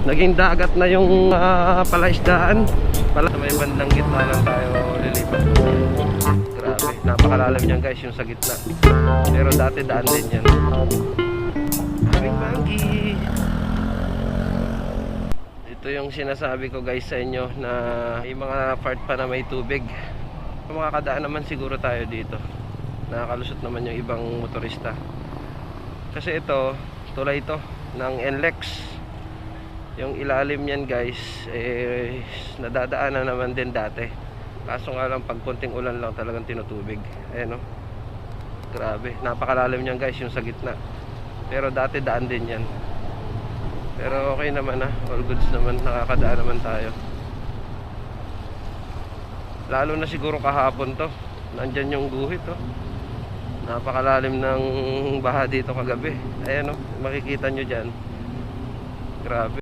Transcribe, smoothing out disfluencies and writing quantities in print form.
Naging dagat na yung palaisdaan. Pala sa may bandang gitna lang tayo lilipat. Grabe, napakalalim yan guys, yung sa gitna. Pero dati daan din yan. Aming Manggi. Ito yung sinasabi ko guys sa inyo na may mga part pa na may tubig. Makakadaan naman siguro tayo dito. Nakakalusot naman yung ibang motorista. Kasi ito, tulay ito ng NLEX. Yung ilalim yan guys nadadaanan naman din dati, kaso nga lang pag konting ulan lang talagang tinutubig. Ayan o, grabe, napakalalim yan guys yung sa gitna. Pero dati daan din yan. Pero okay naman all goods naman, nakakadaan naman tayo. Lalo na siguro kahapon to, nandyan yung guhit napakalalim ng baha dito kagabi. Ayan o, makikita nyo dyan, grabe.